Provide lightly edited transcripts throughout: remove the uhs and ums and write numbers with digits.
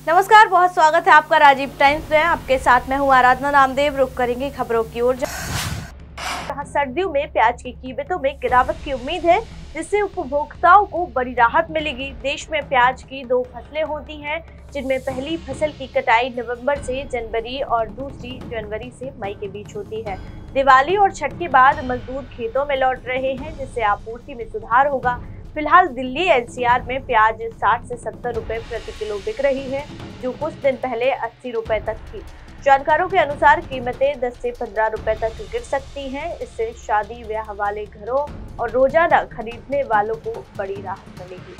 नमस्कार, बहुत स्वागत है आपका राजीव टाइम्स में। आपके साथ मैं हूँ आराधना नामदेव। रुक करेंगे खबरों की ओर। जहां सर्दियों में प्याज की कीमतों में गिरावट की उम्मीद है, जिससे उपभोक्ताओं को बड़ी राहत मिलेगी। देश में प्याज की 2 फसलें होती हैं, जिनमें पहली फसल की कटाई नवंबर से जनवरी और दूसरी जनवरी से मई के बीच होती है। दिवाली और छठ के बाद मजदूर खेतों में लौट रहे हैं, जिससे आपूर्ति में सुधार होगा। फिलहाल दिल्ली एनसीआर में प्याज 60 से 70 रुपए प्रति किलो बिक रही है, जो कुछ दिन पहले 80 रुपए तक थी। जानकारों के अनुसार कीमतें 10 से 15 रुपए तक गिर सकती हैं। इससे शादी ब्याह वाले घरों और रोजाना खरीदने वालों को बड़ी राहत मिलेगी।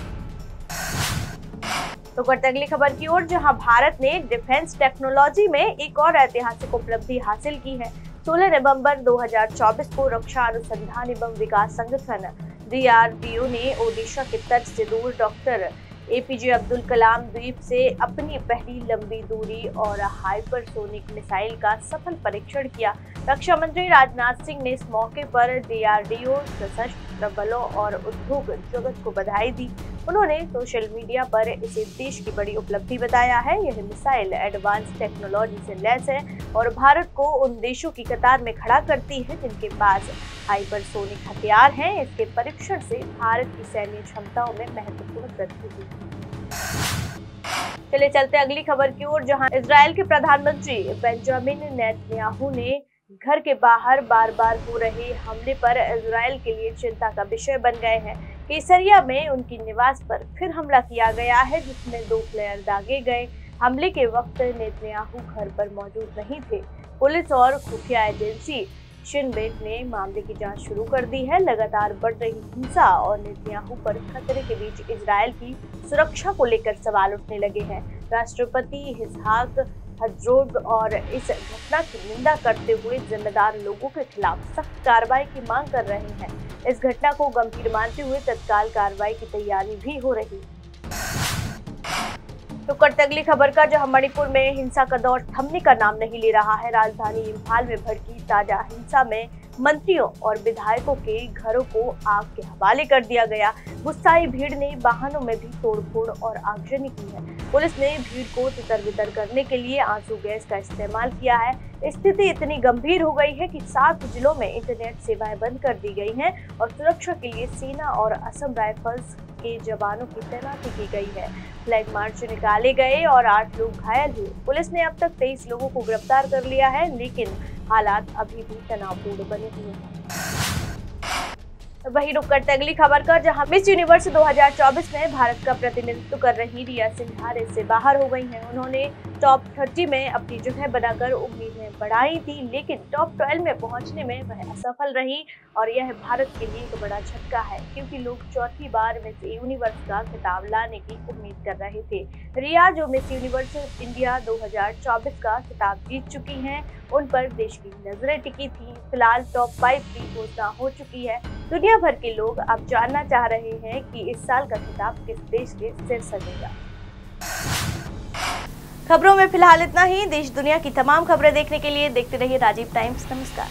तो बढ़ते अगली खबर की ओर, जहां भारत ने डिफेंस टेक्नोलॉजी में एक और ऐतिहासिक उपलब्धि हासिल की है। 16 नवंबर 2024 को रक्षा अनुसंधान एवं विकास संगठन DRDO ने ओडिशा के तट से दूर डॉक्टर APJ अब्दुल कलाम द्वीप से अपनी पहली लंबी दूरी और हाइपरसोनिक मिसाइल का सफल परीक्षण किया। रक्षा मंत्री राजनाथ सिंह ने इस मौके पर DRDO, सशस्त्र बलों और उद्योग जगत को बधाई दी। उन्होंने सोशल मीडिया पर इसे देश की बड़ी उपलब्धि बताया है। यह मिसाइल एडवांस टेक्नोलॉजी से लैस है और भारत को उन देशों की कतार में खड़ा करती है जिनके पास हाइपरसोनिक हथियार हैं। इसके परीक्षण से भारत की सैन्य क्षमताओं में महत्वपूर्ण वृद्धि हुई। चलिए चलते अगली खबर की ओर, जहां इजराइल के प्रधानमंत्री बेंजामिन नेतन्याहू ने घर के बाहर बार बार हो रहे हमले पर इजराइल के लिए चिंता का विषय बन गए हैं। केसरिया में उनकी निवास पर फिर हमला किया गया है, जिसमें 2 प्लेयर दागे गए। हमले के वक्त नेतन्याहू घर पर मौजूद नहीं थे। पुलिस और खुफिया एजेंसी शिन बेट ने मामले की जांच शुरू कर दी है। लगातार बढ़ रही हिंसा और नेतन्याहू पर खतरे के बीच इजराइल की सुरक्षा को लेकर सवाल उठने लगे हैं। राष्ट्रपति इसहाक हेर्ज़ोग और इस घटना की निंदा करते हुए जिम्मेदार लोगों के खिलाफ सख्त कार्रवाई की मांग कर रहे हैं। इस घटना को गंभीर मानते हुए तत्काल कार्रवाई की तैयारी भी हो रही है। तो करते अगली खबर का, जहां मणिपुर में हिंसा का दौर थमने का नाम नहीं ले रहा है। राजधानी इंफाल में भड़की ताजा हिंसा में मंत्रियों और विधायकों के घरों को आग के हवाले कर दिया गया। गुस्साई भीड़ ने वाहनों में भी तोड़फोड़ और आगजनी की है। पुलिस ने भीड़ को तितर-बितर करने के लिए आंसू गैस का इस्तेमाल किया है। स्थिति इतनी गंभीर हो गई है कि 7 जिलों में इंटरनेट सेवाएं बंद कर दी गई हैं और सुरक्षा के लिए सेना और असम राइफल्स के जवानों की तैनाती की गई है। फ्लैग मार्च निकाले गए और 8 लोग घायल हुए। पुलिस ने अब तक 23 लोगों को गिरफ्तार कर लिया है, लेकिन हालात अभी भी तनावपूर्ण बने हुए हैं। वहीं रुक करते अगली खबर का, जहां मिस यूनिवर्स 2024 में भारत का प्रतिनिधित्व कर रही रिया सिन्हा रेस से बाहर हो गई हैं। उन्होंने टॉप 30 में अपनी जगह बनाकर उम्मीदें बढ़ाई थी, लेकिन टॉप 12 में पहुंचने में वह असफल रही और यह भारत के लिए एक बड़ा झटका है, क्योंकि लोग चौथी बार मिस यूनिवर्स का खिताब लाने की उम्मीद कर रहे थे। रिया, जो मिस यूनिवर्स इंडिया 2024 का खिताब जीत चुकी हैं, उन पर देश की नजरें टिकी थी। फिलहाल टॉप 5 की घोषणा हो चुकी है। दुनिया भर के लोग अब जानना चाह रहे हैं कि इस साल का खिताब किस देश के सिर सजेगा। खबरों में फिलहाल इतना ही। देश दुनिया की तमाम खबरें देखने के लिए देखते रहिए राजीव टाइम्स। नमस्कार।